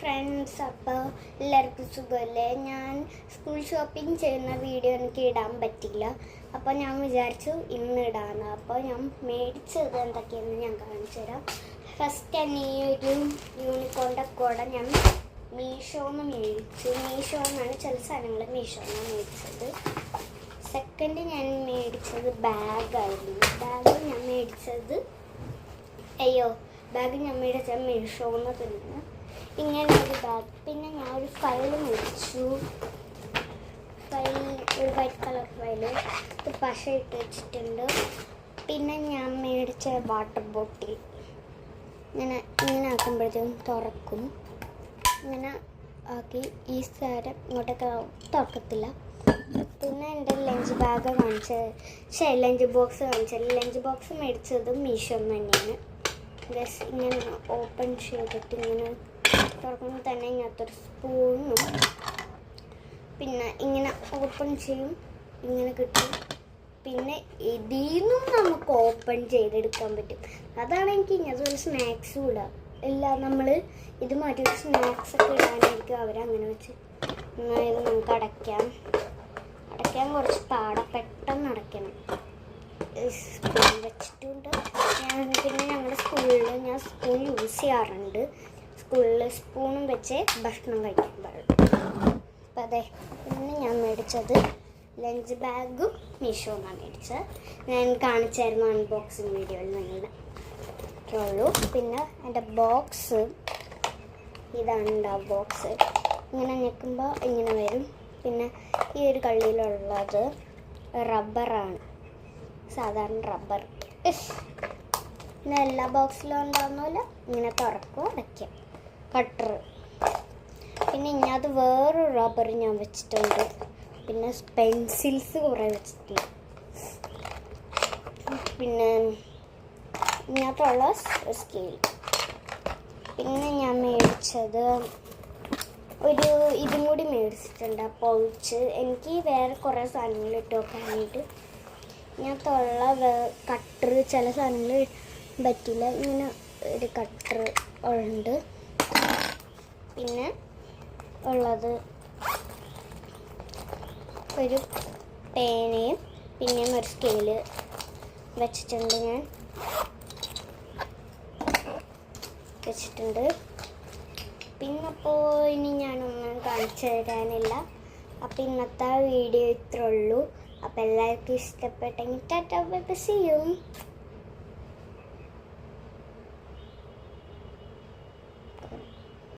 Friends, അപ്പോൾ എല്ലാവർക്കും സുഖമല്ലേ? ഞാൻ സ്കൂൾ ഷോപ്പിംഗ് ചെയ്യുന്ന വീഡിയോ എനിക്ക് ഇടാൻ പറ്റില്ല. അപ്പോൾ ഞാൻ വിചാരിച്ചു ഇന്ന് ഇടാമെന്ന്. അപ്പോൾ ഞാൻ മേടിച്ചത് എന്തൊക്കെയാണെന്ന് ഞാൻ കാണിച്ചു തരാം. ഫസ്റ്റ് തന്നെ ഈ ഒരു യൂണിക്കോണിൻ്റെ കുട ഞാൻ മീഷോന്ന് മേടിച്ചു. മീഷോ എന്നാണ് ചില സാധനങ്ങൾ മീഷോന്നാണ് മേടിച്ചത്. സെക്കൻഡ് ഞാൻ മേടിച്ചത് ബാഗായിരുന്നു. ബാഗ് ഞാൻ മേടിച്ചത് മീഷോന്ന് തന്നെ ഇങ്ങനെ ഒരു ബാഗ്. പിന്നെ ഞാൻ ഒരു ഫയൽ മേടിച്ചു. ഒരു വൈറ്റ് കളർ ഫയല്, ഇത് പശ ഇട്ട് വെച്ചിട്ടുണ്ട്. പിന്നെ ഞാൻ മേടിച്ച വാട്ടർ ബോട്ടിൽ ഇങ്ങനെ ആക്കുമ്പോഴത്തേക്കും തുറക്കും. ഇങ്ങനെ ആക്കി ഈ സാരം ഇങ്ങോട്ടൊക്കെ തുറക്കത്തില്ല. പിന്നെ എൻ്റെ ലഞ്ച് ബാഗ് ലഞ്ച് ബോക്സ് കാണിച്ചത്. ലഞ്ച് ബോക്സ് മേടിച്ചത് മീഷോന്ന് തന്നെയാണ്. ജസ്റ്റ് ഇങ്ങനെ ഓപ്പൺ ചെയ്തിട്ട് ഇങ്ങനെ തുറക്കുമ്പോൾ തന്നെ ഇങ്ങനത്തൊരു സ്പൂണും പിന്നെ ഇങ്ങനെ ഓപ്പൺ ചെയ്യും, ഇങ്ങനെ കിട്ടും. പിന്നെ ഇതിൽ നിന്നും നമുക്ക് ഓപ്പൺ ചെയ്തെടുക്കാൻ പറ്റും. അതാണ് എനിക്ക് ഇങ്ങനത്തെ ഒരു സ്നാക്സും ഇടാം. എല്ലാം നമ്മൾ ഇത് മാറ്റി സ്നാക്സ് ഒക്കെ ഇടാനായിരിക്കും അവരങ്ങനെ വെച്ച്. ഇത് നമുക്ക് അടയ്ക്കാൻ കുറച്ച് പെട്ടെന്ന് അടയ്ക്കണം. സ്പൂൺ വെച്ചിട്ടുണ്ട്. പിന്നെ ഞങ്ങളുടെ സ്കൂളിൽ ഞാൻ സ്പൂൺ യൂസ് ചെയ്യാറുണ്ട്. സ്കൂളിൽ സ്പൂണും വെച്ച് ഭക്ഷണം കഴിക്കാൻ പാടുള്ളൂ. അപ്പം അതെ, പിന്നെ ഞാൻ മേടിച്ചത് ലഞ്ച് ബാഗും മീഷോന്നാണ് മേടിച്ചത്. ഞാൻ കാണിച്ചായിരുന്നു അൺബോക്സിങ് വീഡിയോയിൽ നിങ്ങളുടെ ഉള്ളൂ. പിന്നെ എൻ്റെ ബോക്സ് ഇതാണ്. ആ ബോക്സ് ഇങ്ങനെ ഞെക്കുമ്പോൾ ഇങ്ങനെ വരും. പിന്നെ ഈ ഒരു കള്ളിയിലുള്ളത് റബ്ബറാണ്, സാധാരണ റബ്ബർ. പിന്നെ എല്ലാ ബോക്സിലും ഉണ്ടാകുന്ന പോലെ ഇങ്ങനെ തുറക്കും, അടയ്ക്കാം. കട്ടർ. പിന്നെ ഇങ്ങനത് വേറൊരു റബ്ബർ ഞാൻ വെച്ചിട്ടുണ്ട്. പിന്നെ പെൻസിൽസ് കുറേ വെച്ചിട്ടുണ്ട്. പിന്നെ ഇങ്ങനത്തുള്ള സ്കെയിൽ. പിന്നെ ഞാൻ മേടിച്ചത് ഇതും കൂടി മേടിച്ചിട്ടുണ്ട്, പൗച്ച്. എനിക്ക് വേറെ കുറേ സാധനങ്ങൾ ഇട്ട് വെക്കാനായിട്ട്. ഇങ്ങനത്തുള്ള കട്ടർ ചില സാധനങ്ങൾ പറ്റില്ല. ഇങ്ങനെ ഒരു കട്ടർ ഉണ്ട്. പിന്നെ ഉള്ളത് ഒരു പേനയും പിന്നെ ഒരു സ്കെയില് വെച്ചിട്ടുണ്ട്. പിന്നെ അപ്പോൾ ഇനി ഞാനൊന്നും കാണിച്ചു തരാനില്ല. അപ്പോൾ ഇന്നത്തെ വീഡിയോ ഇത്രേ ഉള്ളൂ. അപ്പോൾ എല്ലാവർക്കും ഇഷ്ടപ്പെട്ടെങ്കിൽ tata bye bye, see U.